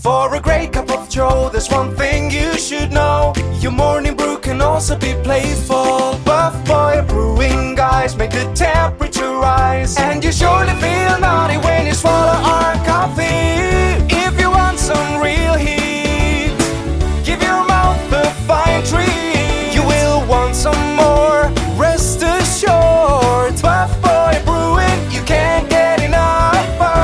For a great cup of joe, there's one thing you should know. Your morning brew can also be playful. Buff Boy Brewing guys make the temperature rise, and you surely feel naughty when you swallow our coffee. If you want some real heat, give your mouth a fine treat. You will want some more, rest assured. Buff Boy Brewing, you can't get enough of.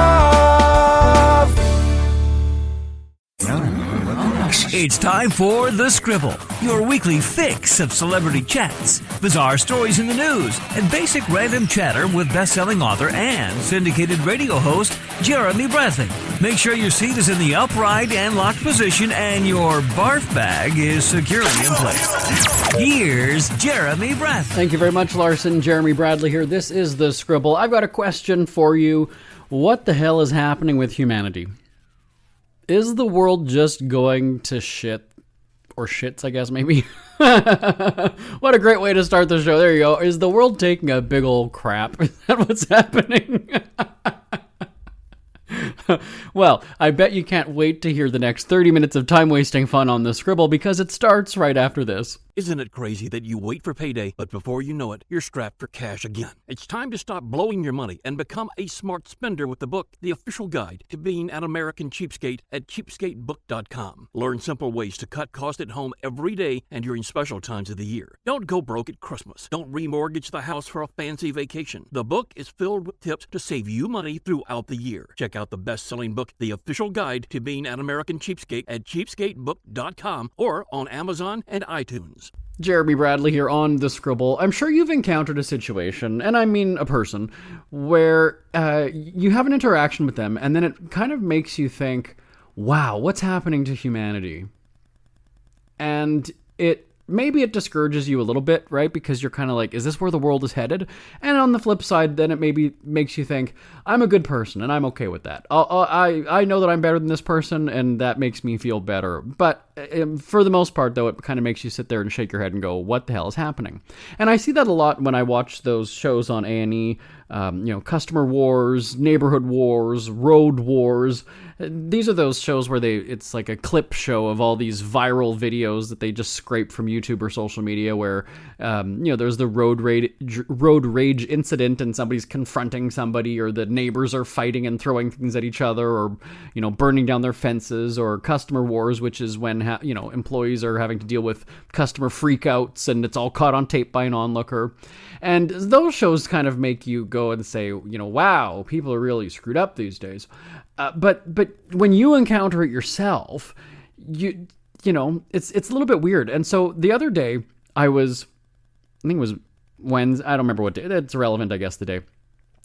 It's time for The Scribble, your weekly fix of celebrity chats, bizarre stories in the news, and basic random chatter with best-selling author and syndicated radio host Jeremy Bradley. Make sure your seat is in the upright and locked position and your barf bag is securely in place. Here's Jeremy Bradley. Thank you very much, Larson. Jeremy Bradley here. This is The Scribble. I've got a question for you. What the hell is happening with humanity? Is the world just going to shit? Or shits, I guess, maybe. What a great way to start the show. There you go. Is the world taking a big old crap? Is that what's happening? Well, I bet you can't wait to hear the next 30 minutes of time-wasting fun on The Scribble, because it starts right after this. Isn't it crazy that you wait for payday, but before you know it, you're strapped for cash again? It's time to stop blowing your money and become a smart spender with the book, The Official Guide to Being an American Cheapskate, at cheapskatebook.com. Learn simple ways to cut costs at home every day and during special times of the year. Don't go broke at Christmas. Don't remortgage the house for a fancy vacation. The book is filled with tips to save you money throughout the year. Check out the best-selling book, The Official Guide to Being an American Cheapskate, at cheapskatebook.com or on Amazon and iTunes. Jeremy Bradley here on The Scribble. I'm sure you've encountered a situation, and I mean a person, where you have an interaction with them, and then it kind of makes you think, wow, what's happening to humanity? And maybe it discourages you a little bit, right? Because you're kind of like, is this where the world is headed? And on the flip side, then it maybe makes you think, I'm a good person, and I'm okay with that. I know that I'm better than this person, and that makes me feel better. But for the most part, though, it kind of makes you sit there and shake your head and go, what the hell is happening? And I see that a lot when I watch those shows on A&E, Customer Wars, Neighborhood Wars, Road Wars. These are those shows where it's like a clip show of all these viral videos that they just scrape from YouTube or social media where, there's the road rage incident and somebody's confronting somebody, or the neighbors are fighting and throwing things at each other, or, burning down their fences, or Customer Wars, which is when, employees are having to deal with customer freakouts and it's all caught on tape by an onlooker. And those shows kind of make you go and say, wow, people are really screwed up these days. But when you encounter it yourself, it's a little bit weird. And so the other day I think it was Wednesday. I don't remember what day. It's irrelevant, I guess, the day.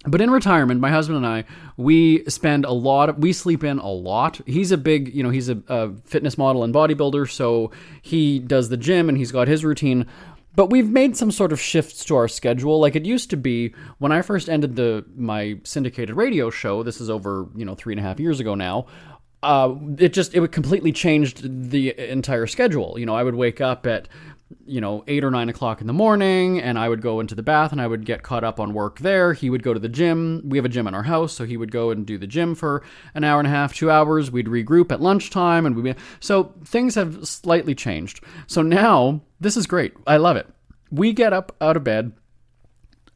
But in retirement, my husband and I, we sleep in a lot. He's a big, he's a fitness model and bodybuilder, so he does the gym and he's got his routine. But we've made some sort of shifts to our schedule. Like it used to be when I first ended my syndicated radio show, this is over, 3.5 years ago now, it would completely changed the entire schedule. I would wake up at, 8 or 9 o'clock in the morning, and I would go into the bath and I would get caught up on work there. He would go to the gym. We have a gym in our house, so he would go and do the gym for an hour and a half, 2 hours. We'd regroup at lunchtime, so things have slightly changed. So now, this is great. I love it. We get up out of bed,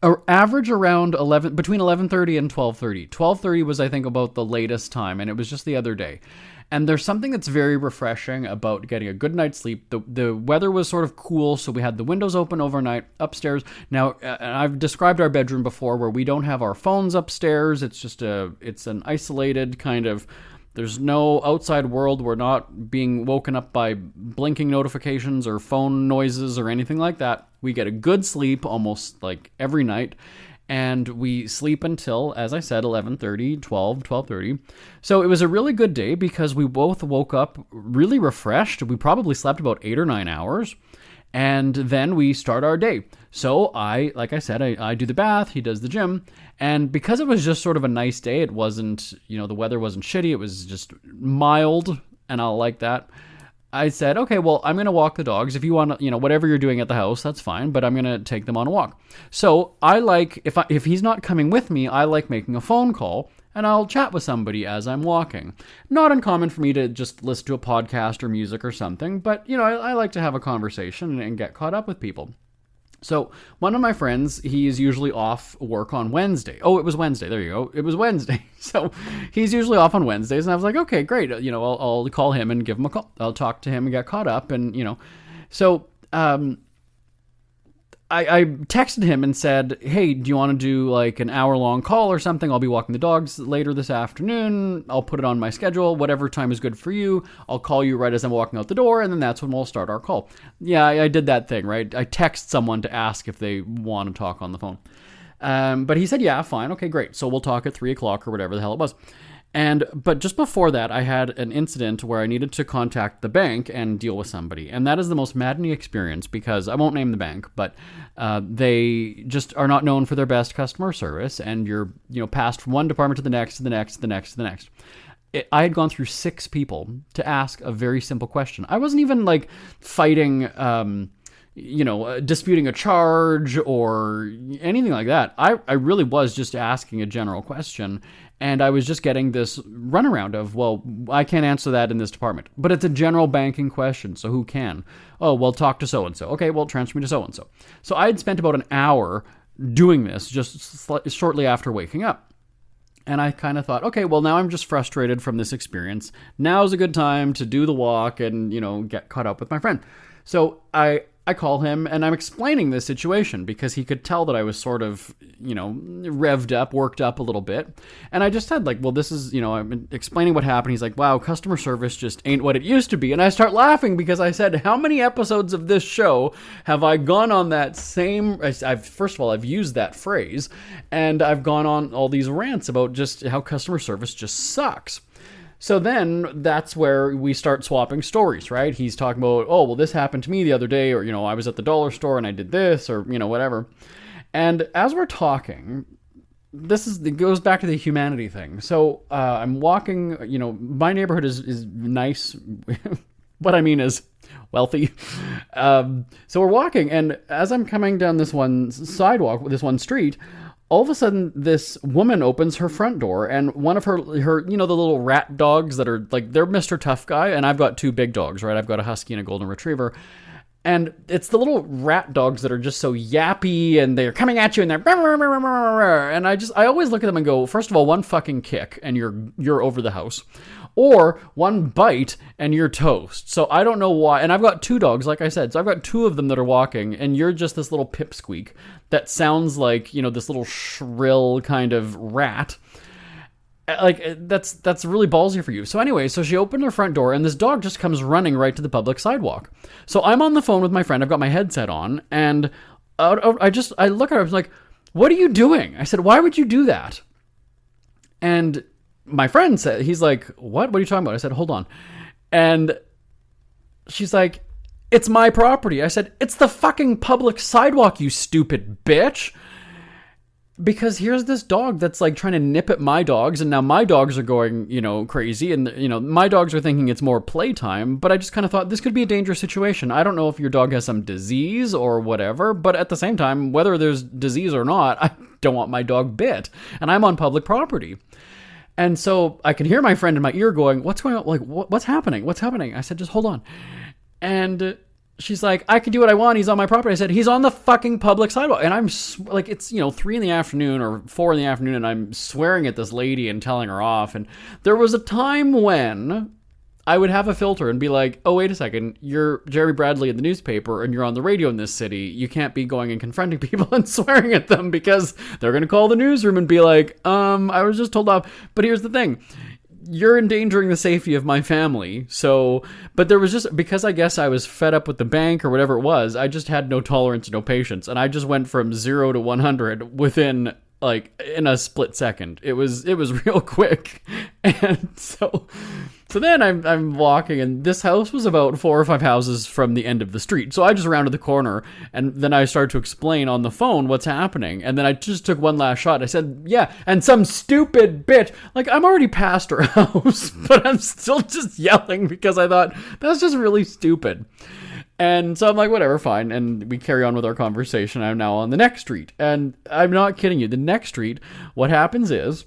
average around between 11:30 and 12:30. 12:30 was, I think, about the latest time, and it was just the other day. And there's something that's very refreshing about getting a good night's sleep. The weather was sort of cool, so we had the windows open overnight upstairs. Now, I've described our bedroom before where we don't have our phones upstairs. It's just it's an isolated kind of, there's no outside world. We're not being woken up by blinking notifications or phone noises or anything like that. We get a good sleep almost like every night. And we sleep until, as I said, 11:30, 12:30. So it was a really good day because we both woke up really refreshed. We probably slept about 8 or 9 hours. And then we start our day. So like I said, I do the bath, he does the gym. And because it was just sort of a nice day, it wasn't, the weather wasn't shitty. It was just mild, and I like that. I said, okay, well, I'm going to walk the dogs. If you want to, whatever you're doing at the house, that's fine, but I'm going to take them on a walk. So I like, if he's not coming with me, I like making a phone call and I'll chat with somebody as I'm walking. Not uncommon for me to just listen to a podcast or music or something, but, I like to have a conversation and get caught up with people. So one of my friends, he is usually off work on Wednesday. Oh, it was Wednesday. There you go. It was Wednesday. So he's usually off on Wednesdays. And I was like, okay, great. I'll call him and give him a call. I'll talk to him and get caught up. And, so I texted him and said, hey, do you want to do like an hour-long call or something? I'll be walking the dogs later this afternoon. I'll put it on my schedule. Whatever time is good for you. I'll call you right as I'm walking out the door, and then that's when we'll start our call. Yeah, I did that thing, right? I text someone to ask if they want to talk on the phone. But he said, yeah, fine. Okay, great. So we'll talk at 3 o'clock or whatever the hell it was. But just before that, I had an incident where I needed to contact the bank and deal with somebody. And that is the most maddening experience because I won't name the bank, but they just are not known for their best customer service. And you're, passed from one department to the next, to the next, to the next, to the next. I had gone through 6 people to ask a very simple question. I wasn't even like fighting, disputing a charge or anything like that. I really was just asking a general question. And I was just getting this runaround of, well, I can't answer that in this department. But it's a general banking question, so who can? Oh, well, talk to so-and-so. Okay, well, transfer me to so-and-so. So I had spent about an hour doing this just shortly after waking up. And I kind of thought, okay, well, now I'm just frustrated from this experience. Now's a good time to do the walk and, get caught up with my friend. So I call him and I'm explaining this situation because he could tell that I was sort of, revved up, worked up a little bit. And I just said like, well, this is, I'm explaining what happened. He's like, wow, customer service just ain't what it used to be. And I start laughing because I said, how many episodes of this show have I gone on that same, first of all, I've used that phrase and I've gone on all these rants about just how customer service just sucks. So then that's where we start swapping stories, right? He's talking about, oh, well, this happened to me the other day, or, I was at the dollar store and I did this, or, whatever. And as we're talking, it goes back to the humanity thing. So I'm walking, my neighborhood is nice. What I mean is wealthy. So we're walking, and as I'm coming down this one sidewalk, this one street, all of a sudden, this woman opens her front door, and one of her, the little rat dogs that are like, they're Mr. Tough Guy, and I've got 2 big dogs, right? I've got a husky and a golden retriever, and it's the little rat dogs that are just so yappy, and they're coming at you, and they're, and I always look at them and go, first of all, one fucking kick, and you're over the house. Or one bite and you're toast. So I don't know why. And I've got 2 dogs, like I said. So I've got 2 of them that are walking, and you're just this little pipsqueak that sounds like, this little shrill kind of rat. Like, that's really ballsy for you. So anyway, so she opened her front door, and this dog just comes running right to the public sidewalk. So I'm on the phone with my friend. I've got my headset on, and I look at her. I was like, what are you doing? I said, why would you do that? And my friend said, he's like, what are you talking about? I said, hold on. And she's like, it's my property. I said, it's the fucking public sidewalk, you stupid bitch. Because here's this dog that's like trying to nip at my dogs, and now my dogs are going, crazy, and my dogs are thinking it's more playtime, but I just kind of thought this could be a dangerous situation. I don't know if your dog has some disease or whatever, but at the same time, whether there's disease or not, I don't want my dog bit, and I'm on public property. And so I can hear my friend in my ear going, what's going on? Like, what's happening? What's happening? I said, just hold on. And she's like, I can do what I want. He's on my property. I said, he's on the fucking public sidewalk. And I'm like, it's, 3 in the afternoon or 4 in the afternoon. And I'm swearing at this lady and telling her off. And there was a time when I would have a filter and be like, oh, wait a second. You're Jerry Bradley in the newspaper and you're on the radio in this city. You can't be going and confronting people and swearing at them because they're going to call the newsroom and be like, I was just told off. But here's the thing. You're endangering the safety of my family. So, but there was just, because I guess I was fed up with the bank or whatever it was, I just had no tolerance, no patience. And I just went from 0 to 100 within like in a split second. It was real quick. And so then I'm walking, and this house was about 4 or 5 houses from the end of the street. So I just rounded the corner, and then I started to explain on the phone what's happening. And then I just took one last shot. I said, yeah, and some stupid bitch, like I'm already past her house, but I'm still just yelling because I thought that's just really stupid. And so I'm like, whatever, fine. And we carry on with our conversation. I'm now on the next street. And I'm not kidding you. The next street, what happens is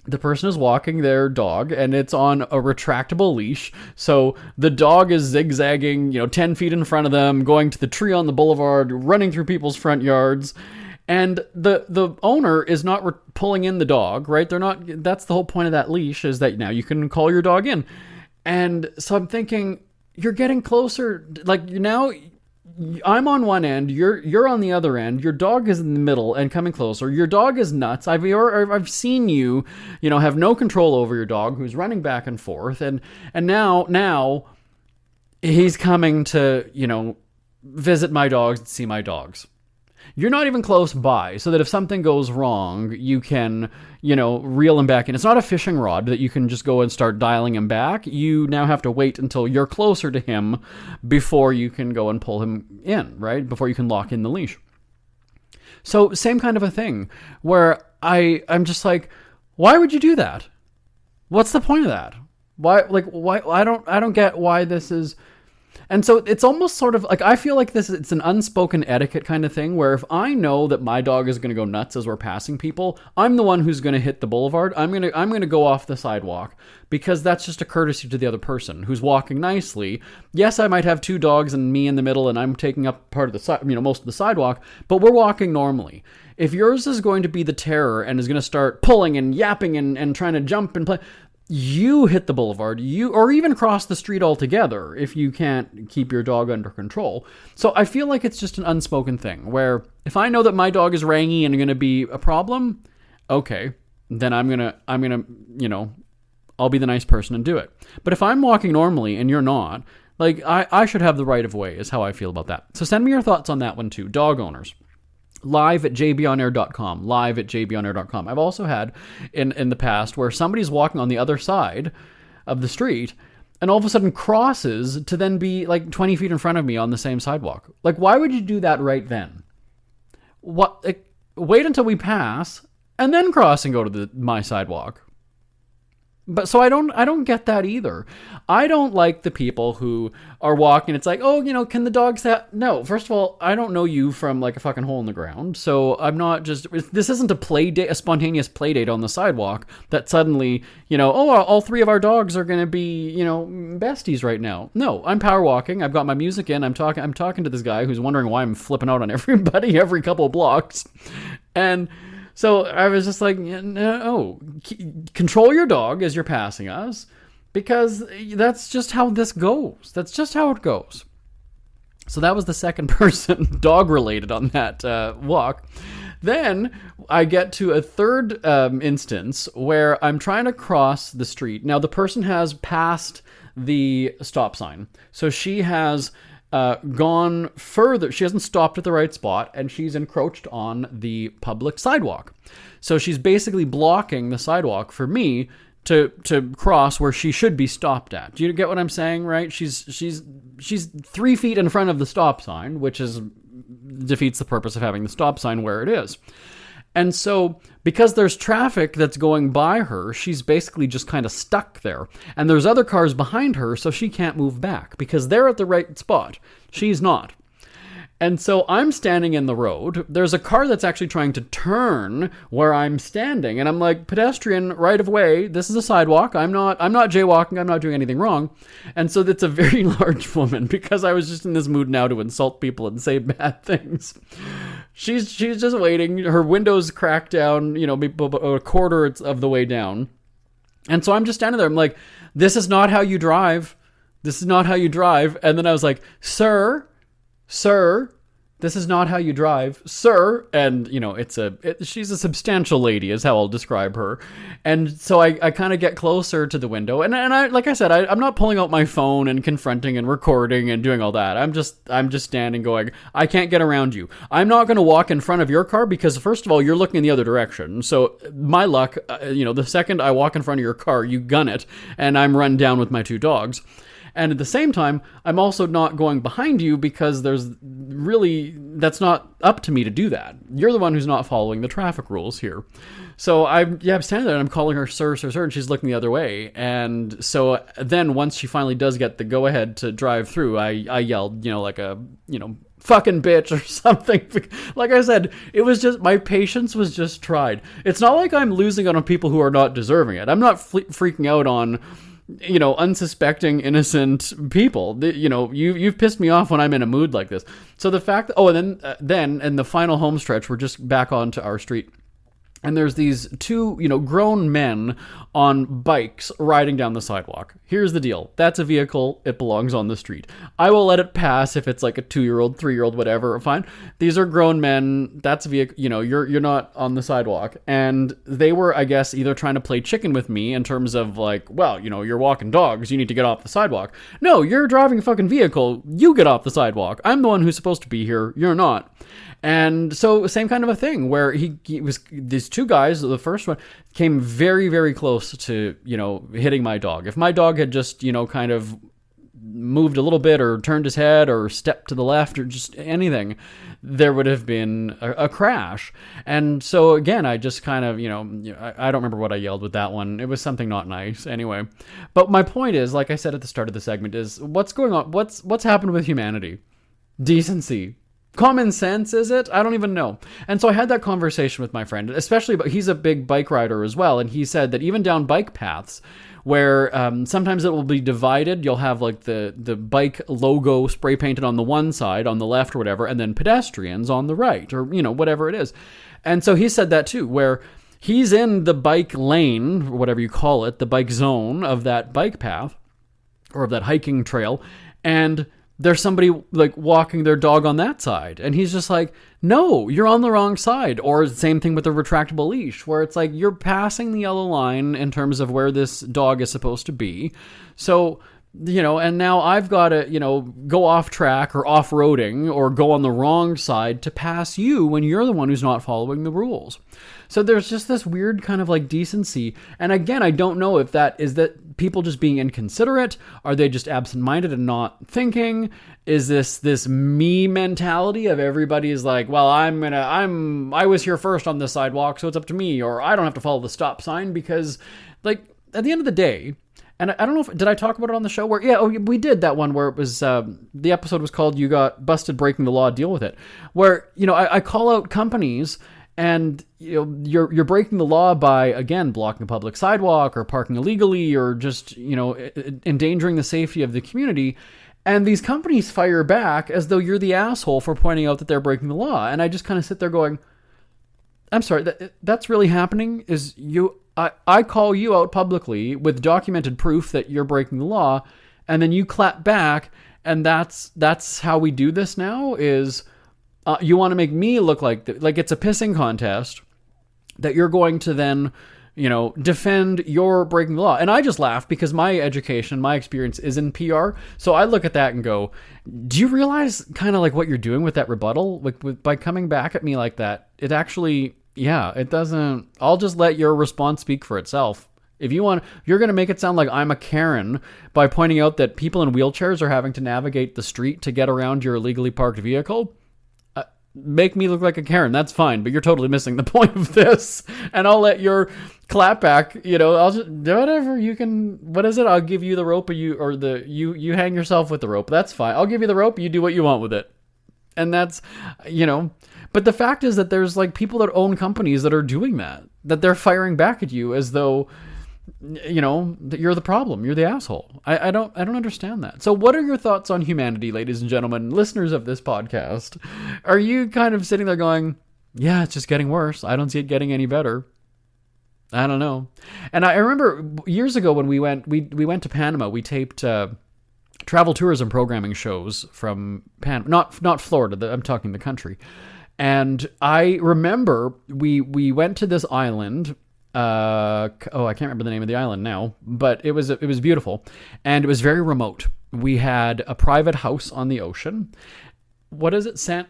the person is walking their dog and it's on a retractable leash. So the dog is zigzagging, 10 feet in front of them, going to the tree on the boulevard, running through people's front yards. And the owner is not pulling in the dog, right? That's the whole point of that leash, is that now you can call your dog in. And so I'm thinking, you're getting closer. Like, now I'm on one end, you're on the other end, your dog is in the middle and coming closer. Your dog is nuts. I've seen you, have no control over your dog, who's running back and forth, and now he's coming to, visit my dogs and see my dogs. You're not even close by, so that if something goes wrong, you can, reel him back in. It's not a fishing rod that you can just go and start dialing him back. You now have to wait until you're closer to him before you can go and pull him in, right? Before you can lock in the leash. So same kind of a thing, where I'm just like, why would you do that? What's the point of that? Why I don't get why this is. And so it's almost sort of like, I feel like it's an unspoken etiquette kind of thing, where if I know that my dog is going to go nuts as we're passing people, I'm the one who's going to hit the boulevard. I'm going to go off the sidewalk, because that's just a courtesy to the other person who's walking nicely. Yes, I might have two dogs and me in the middle, and I'm taking up part of the side, most of the sidewalk, but we're walking normally. If yours is going to be the terror and is going to start pulling and yapping and trying to jump and play, you hit the boulevard, or even cross the street altogether if you can't keep your dog under control. So I feel like it's just an unspoken thing, where if I know that my dog is rangy and going to be a problem, okay, then I'm gonna, I'll be the nice person and do it. But if I'm walking normally and you're not, like, I should have the right of way, is how I feel about that. So send me your thoughts on that one too, dog owners. live@jbonair.com, live@jbonair.com. I've also had in the past where somebody's walking on the other side of the street and all of a sudden crosses to then be like 20 feet in front of me on the same sidewalk. Like, why would you do that right then? Wait until we pass and then cross and go to my sidewalk. But so I don't get that either. I don't like the people who are walking. It's like, oh, can the dogs have... No, first of all, I don't know you from like a fucking hole in the ground. So I'm not just... This isn't a spontaneous play date on the sidewalk that suddenly, all three of our dogs are going to be, besties right now. No, I'm power walking. I've got my music in. I'm talking to this guy who's wondering why I'm flipping out on everybody every couple of blocks. And... so I was just like, no, control your dog as you're passing us, because that's just how this goes. That's just how it goes. So that was the second person dog related on that walk. Then I get to a third instance where I'm trying to cross the street. Now the person has passed the stop sign. So she has... gone further. She hasn't stopped at the right spot, and she's encroached on the public sidewalk. So she's basically blocking the sidewalk for me to cross where she should be stopped at. Do you get what I'm saying, right? She's 3 feet in front of the stop sign, which defeats the purpose of having the stop sign where it is. And so, because there's traffic that's going by her, she's basically just kind of stuck there. And there's other cars behind her, so she can't move back, because they're at the right spot. She's not. And so I'm standing in the road. There's a car that's actually trying to turn where I'm standing. And I'm like, pedestrian, right of way. This is a sidewalk. I'm not jaywalking. I'm not doing anything wrong. And so that's a very large woman, because I was just in this mood now to insult people and say bad things. She's just waiting. Her window's cracked down, a quarter of the way down. And so I'm just standing there. I'm like, this is not how you drive. This is not how you drive. And then I was like, sir, this is not how you drive, sir. And, she's a substantial lady is how I'll describe her. And so I kind of get closer to the window. And I, like I said, I'm not pulling out my phone and confronting and recording and doing all that. I'm just standing going, I can't get around you. I'm not going to walk in front of your car, because first of all, you're looking in the other direction. So my luck, the second I walk in front of your car, you gun it, and I'm run down with my two dogs. And at the same time, I'm also not going behind you, because that's not up to me to do that. You're the one who's not following the traffic rules here. So I'm standing there and I'm calling her sir, and she's looking the other way. And so then once she finally does get the go ahead to drive through, I yelled, like a, fucking bitch or something. Like I said, it was just, my patience was just tried. It's not like I'm losing on people who are not deserving it. I'm not freaking out on, unsuspecting, innocent people. You've pissed me off when I'm in a mood like this. So the fact that, then in the final home stretch, we're just back onto our street. And there's these two, grown men on bikes riding down the sidewalk. Here's the deal. That's a vehicle. It belongs on the street. I will let it pass if it's like a 2-year-old, 3-year-old, whatever. Fine. These are grown men. That's a vehicle. You're not on the sidewalk. And they were, I guess, either trying to play chicken with me in terms of like, well, you're walking dogs. You need to get off the sidewalk. No, you're driving a fucking vehicle. You get off the sidewalk. I'm the one who's supposed to be here. You're not. And so same kind of a thing where he was, these two guys, the first one came very, very close to, hitting my dog. If my dog had just, kind of moved a little bit or turned his head or stepped to the left or just anything, there would have been a crash. And so again, I just kind of, I don't remember what I yelled with that one. It was something not nice anyway. But my point is, like I said at the start of the segment, is what's going on? What's happened with humanity? Decency. Common sense, is it? I don't even know. And so I had that conversation with my friend, especially, but he's a big bike rider as well. And he said that even down bike paths where sometimes it will be divided, you'll have like the bike logo spray painted on the one side, on the left or whatever, and then pedestrians on the right or, whatever it is. And so he said that too, where he's in the bike lane, or whatever you call it, the bike zone of that bike path or of that hiking trail. And there's somebody like walking their dog on that side. And he's just like, no, you're on the wrong side. Or the same thing with the retractable leash, where it's like you're passing the yellow line in terms of where this dog is supposed to be. So, and now I've got to, go off track or off-roading or go on the wrong side to pass you when you're the one who's not following the rules. So there's just this weird kind of like decency. And again, I don't know if that is that people just being inconsiderate. Are they just absent-minded and not thinking? Is this me mentality of everybody is like, well, I was here first on the sidewalk, so it's up to me, or I don't have to follow the stop sign because, like, at the end of the day, and I don't know did I talk about it on the show we did that one where it was, the episode was called You Got Busted Breaking the Law, Deal with It, where, I call out companies and, you're breaking the law by, again, blocking a public sidewalk or parking illegally or just, endangering the safety of the community. And these companies fire back as though you're the asshole for pointing out that they're breaking the law. And I just kind of sit there going, I'm sorry, that's really happening? I call you out publicly with documented proof that you're breaking the law, and then you clap back, and that's how we do this now, is you want to make me look like it's a pissing contest that you're going to then, defend your breaking the law. And I just laugh because my education, my experience is in PR. So I look at that and go, do you realize kind of like what you're doing with that rebuttal? Like by coming back at me like that, it actually, it doesn't, I'll just let your response speak for itself. If you're going to make it sound like I'm a Karen by pointing out that people in wheelchairs are having to navigate the street to get around your illegally parked vehicle, make me look like a Karen. That's fine, but you're totally missing the point of this. And I'll let your clapback, I'll just whatever you can. What is it? I'll give you the rope, you hang yourself with the rope. That's fine. I'll give you the rope. You do what you want with it. And that's, But the fact is that there's like people that own companies that are doing that they're firing back at you as though, that you're the problem. You're the asshole. I don't understand that. So what are your thoughts on humanity, ladies and gentlemen, listeners of this podcast? Are you kind of sitting there going, yeah, it's just getting worse. I don't see it getting any better. I don't know. And I remember years ago when we went to Panama, we taped, travel tourism programming shows from Panama, not Florida. I'm talking the country. And I remember we went to this island. I can't remember the name of the island now, but it was beautiful, and it was very remote. We had a private house on the ocean. What is it?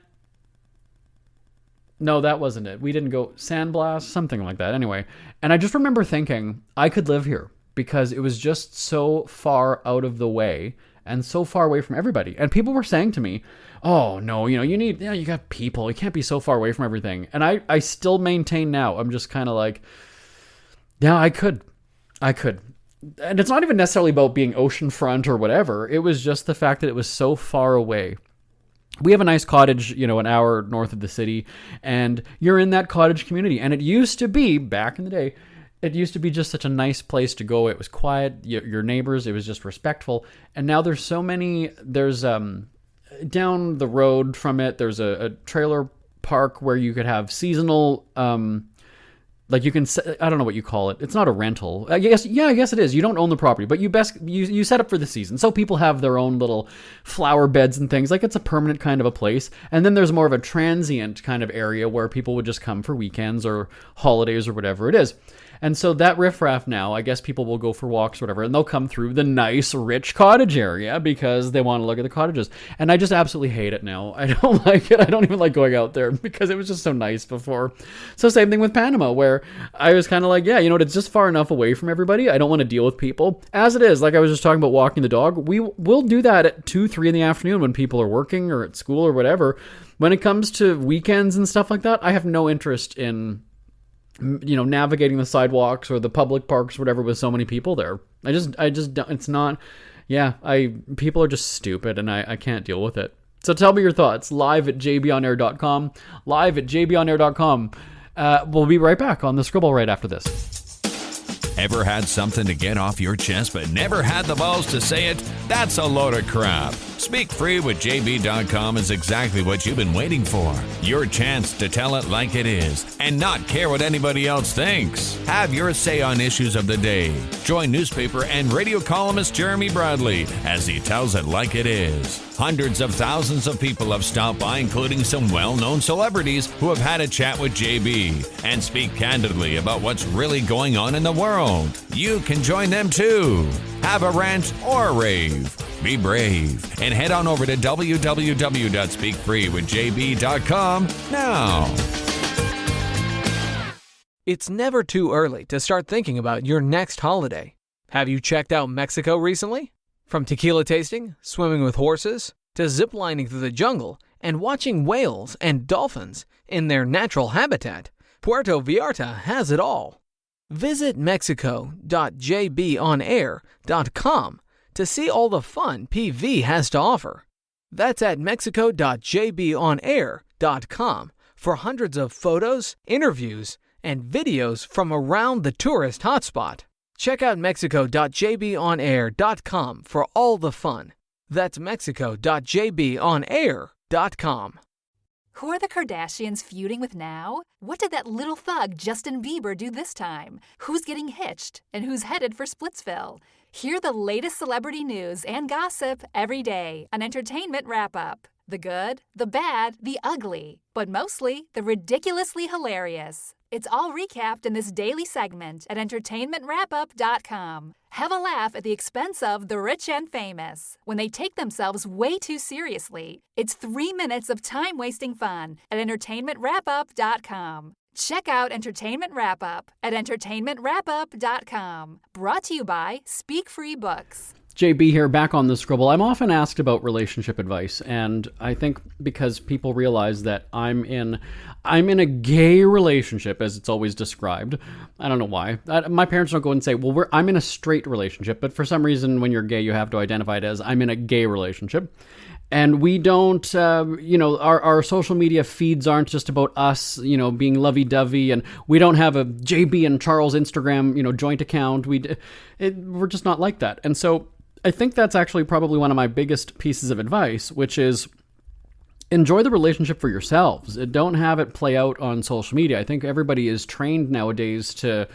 No, that wasn't it. We didn't go San Blas, something like that. Anyway, and I just remember thinking I could live here because it was just so far out of the way and so far away from everybody. And people were saying to me, oh no, you got people, you can't be so far away from everything. And I still maintain now, I'm just kind of like, yeah, I could. And it's not even necessarily about being oceanfront or whatever. It was just the fact that it was so far away. we have a nice cottage, an hour north of the city, and you're in that cottage community. And it used to be, back in the day, it used to be just such a nice place to go. It was quiet, your neighbors, it was just respectful. And now there's so many, there's down the road from it, there's a trailer park where you could have seasonal, like you can, I don't know what you call it. It's not a rental. I guess it is. You don't own the property, but you set up for the season. So people have their own little flower beds and things. Like it's a permanent kind of a place. And then there's more of a transient kind of area where people would just come for weekends or holidays or whatever it is. And so that riffraff now, I guess people will go for walks or whatever, and they'll come through the nice, rich cottage area because they want to look at the cottages. And I just absolutely hate it now. I don't like it. I don't even like going out there because it was just so nice before. So same thing with Panama, where I was kind of like, yeah, it's just far enough away from everybody. I don't want to deal with people. As it is, like I was just talking about walking the dog, we'll do that at 2, 3 in the afternoon when people are working or at school or whatever. When it comes to weekends and stuff like that, I have no interest in navigating the sidewalks or the public parks, whatever, with so many people there. I just don't, it's not, people are just stupid and I can't deal with it. So tell me your thoughts, live at jbonair.com, we'll be right back on the Scribble right after this. Ever had something to get off your chest but never had the balls to say it? That's a load of crap. Speak Free with JB.com is exactly what you've been waiting for. Your chance to tell it like it is and not care what anybody else thinks. Have your say on issues of the day. Join newspaper and radio columnist Jeremy Bradley as he tells it like it is. Hundreds of thousands of people have stopped by, including some well-known celebrities who have had a chat with JB and speak candidly about what's really going on in the world. You can join them too. Have a rant or a rave. Be brave and head on over to www.speakfreewithjb.com now. It's never too early to start thinking about your next holiday. Have you checked out Mexico recently? From tequila tasting, swimming with horses, to ziplining through the jungle and watching whales and dolphins in their natural habitat, Puerto Vallarta has it all. Visit mexico.jbonair.com to see all the fun PV has to offer. That's at mexico.jbonair.com for hundreds of photos, interviews, and videos from around the tourist hotspot. Check out mexico.jbonair.com for all the fun. That's mexico.jbonair.com. Who are the Kardashians feuding with now? What did that little thug Justin Bieber do this time? Who's getting hitched? And who's headed for Splitsville? Hear the latest celebrity news and gossip every day on Entertainment Wrap-Up. The good, the bad, the ugly, but mostly the ridiculously hilarious. It's all recapped in this daily segment at entertainmentwrapup.com. Have a laugh at the expense of the rich and famous when they take themselves way too seriously. It's 3 minutes of time-wasting fun at entertainmentwrapup.com. Check out Entertainment Wrap-Up at entertainmentwrapup.com. Brought to you by Speak Free Books. JB here, back on the Scribble. I'm often asked about relationship advice, and I think because people realize that I'm in a gay relationship, as it's always described. I don't know why. My parents don't go and say, well, I'm in a straight relationship, but for some reason, when you're gay, you have to identify it as, I'm in a gay relationship. And we don't, our social media feeds aren't just about us, being lovey-dovey, and we don't have a JB and Charles Instagram, joint account. We're just not like that. And so I think that's actually probably one of my biggest pieces of advice, which is enjoy the relationship for yourselves. Don't have it play out on social media. I think everybody is trained nowadays to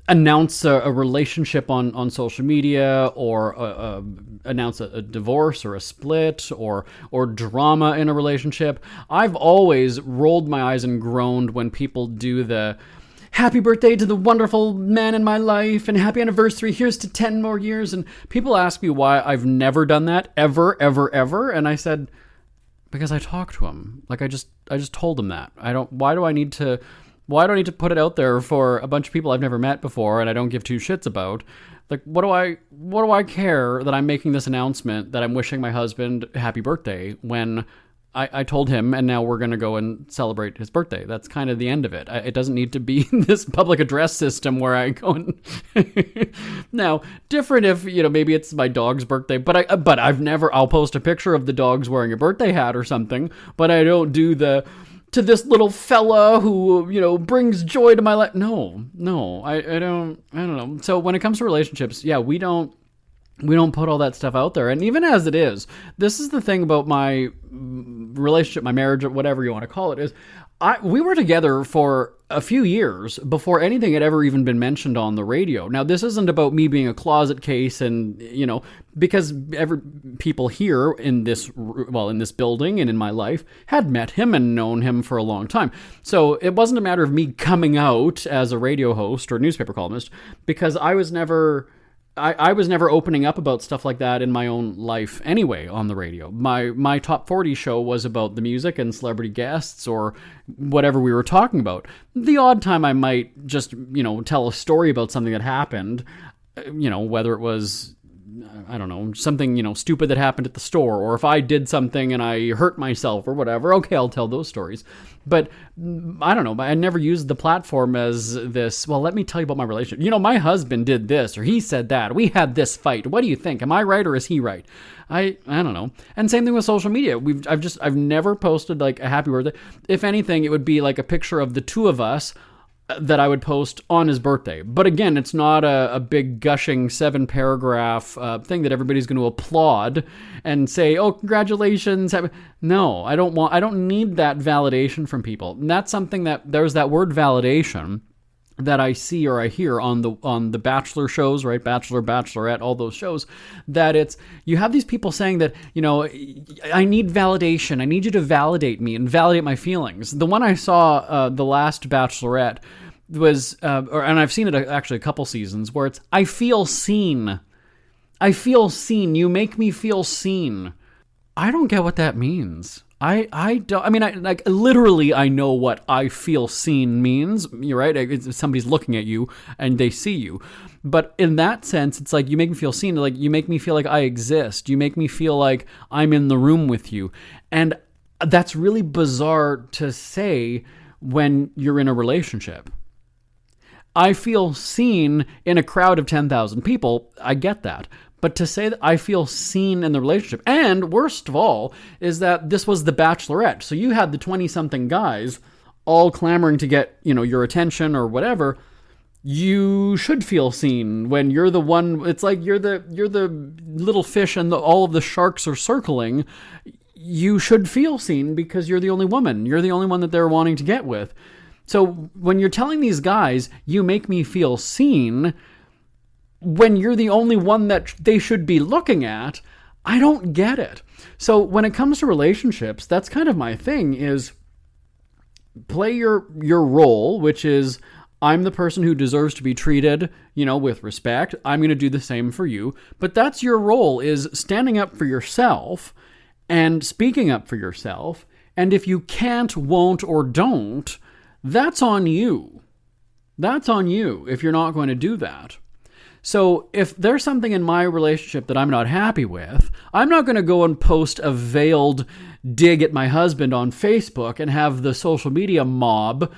announce a relationship on social media, or announce a divorce or a split or drama in a relationship. I've always rolled my eyes and groaned when people do the happy birthday to the wonderful man in my life and happy anniversary, here's to 10 more years. And people ask me why I've never done that ever. And I said, because I talked to him. Like I just told him that. Why do I need to put it out there for a bunch of people I've never met before and I don't give two shits about? Like, what do I care that I'm making this announcement that I'm wishing my husband happy birthday when I told him, and now we're going to go and celebrate his birthday. That's kind of the end of it. It doesn't need to be this public address system where I go and now different if, maybe it's my dog's birthday, but I'll post a picture of the dog's wearing a birthday hat or something, but I don't do to this little fella who, brings joy to my life. No, I don't know. So when it comes to relationships, yeah, we don't put all that stuff out there. And even as it is, this is the thing about my relationship, my marriage, or whatever you want to call it, is we were together for a few years before anything had ever even been mentioned on the radio. Now, this isn't about me being a closet case and, because people here in this building and in my life had met him and known him for a long time. So it wasn't a matter of me coming out as a radio host or newspaper columnist, because I was never opening up about stuff like that in my own life anyway on the radio. My Top 40 show was about the music and celebrity guests or whatever we were talking about. The odd time I might just, tell a story about something that happened, whether it was, I don't know, something, stupid that happened at the store, or if I did something and I hurt myself or whatever, okay, I'll tell those stories. But I don't know, I never used the platform as this, well, let me tell you about my relationship. My husband did this, or he said that, we had this fight. What do you think? Am I right or is he right? I don't know. And same thing with social media. I've never posted like a happy birthday. If anything, it would be like a picture of the two of us that I would post on his birthday. But again, it's not a big gushing 7-paragraph thing that everybody's going to applaud and say, "Oh, congratulations." No, I don't need that validation from people. And that's something that there's that word validation that I see or I hear on the Bachelor shows, right? Bachelor, Bachelorette, all those shows, that you have these people saying that, I need validation. I need you to validate me and validate my feelings. The one I saw, the last Bachelorette was, and I've seen it actually a couple seasons, where it's, I feel seen. I feel seen. You make me feel seen. I don't get what that means. I don't, I mean, literally I know what I feel seen means. You're right. It's somebody's looking at you and they see you. But in that sense, it's like, you make me feel seen. Like, you make me feel like I exist. You make me feel like I'm in the room with you. And that's really bizarre to say when you're in a relationship. I feel seen in a crowd of 10,000 people. I get that. But to say that I feel seen in the relationship, and worst of all, is that this was the Bachelorette. So you had the 20-something guys all clamoring to get, your attention or whatever. You should feel seen when you're the one. It's like you're the little fish and all of the sharks are circling. You should feel seen because you're the only woman. You're the only one that they're wanting to get with. So when you're telling these guys, you make me feel seen, when you're the only one that they should be looking at, I don't get it. So when it comes to relationships, that's kind of my thing, is play your role, which is, I'm the person who deserves to be treated, with respect. I'm going to do the same for you. But that's your role, is standing up for yourself and speaking up for yourself. And if you can't, won't, or don't, that's on you. That's on you if you're not going to do that. So if there's something in my relationship that I'm not happy with, I'm not going to go and post a veiled dig at my husband on Facebook and have the social media mob,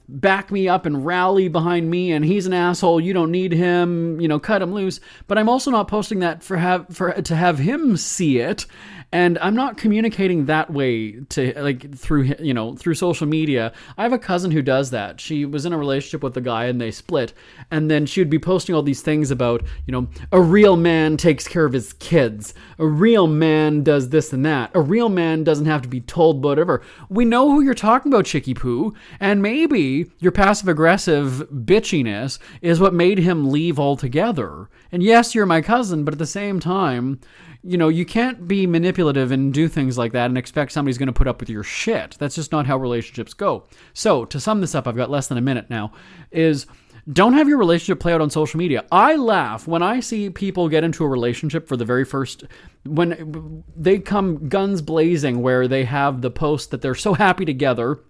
back me up and rally behind me, and he's an asshole, you don't need him, cut him loose. But I'm also not posting that to have him see it. And I'm not communicating that way through social media. I have a cousin who does that. She was in a relationship with a guy and they split. And then she would be posting all these things about, a real man takes care of his kids. A real man does this and that. A real man doesn't have to be told whatever. We know who you're talking about, Chicky Poo. And maybe your passive-aggressive bitchiness is what made him leave altogether. And yes, you're my cousin, but at the same time, you can't be manipulative and do things like that and expect somebody's going to put up with your shit. That's just not how relationships go. So, to sum this up, I've got less than a minute now, is don't have your relationship play out on social media. I laugh when I see people get into a relationship for the very first, when they come guns blazing, where they have the post that they're so happy together.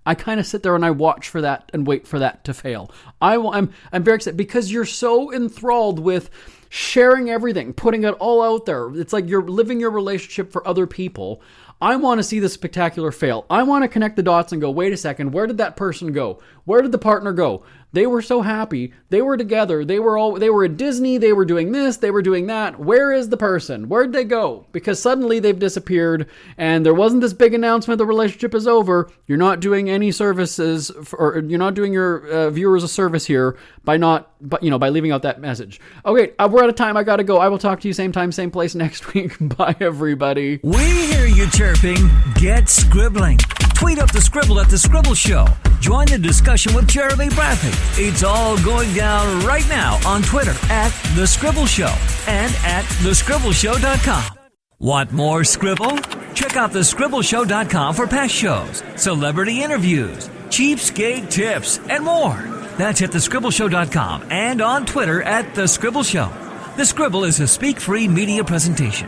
I kind of sit there and I watch for that and wait for that to fail. I'm very excited because you're so enthralled with sharing everything, putting it all out there. It's like you're living your relationship for other people. I want to see the spectacular fail. I want to connect the dots and go, wait a second, where did that person go? Where did the partner go? They were so happy. They were together. They were at Disney. They were doing this. They were doing that. Where is the person? Where'd they go? Because suddenly they've disappeared, and there wasn't this big announcement the relationship is over. You're not doing any services, or you're not doing your viewers a service here by leaving out that message. Okay, we're out of time. I gotta go. I will talk to you same time, same place next week. Bye, everybody. We hear you chirping. Get scribbling. Tweet up the Scribble at The Scribble Show. Join the discussion with Jeremy Bradley. It's all going down right now on Twitter at The Scribble Show and at thescribbleshow.com. Want more Scribble? Check out thescribbleshow.com for past shows, celebrity interviews, cheapskate tips, and more. That's at thescribbleshow.com and on Twitter at The Scribble Show. The Scribble is a speak-free media presentation.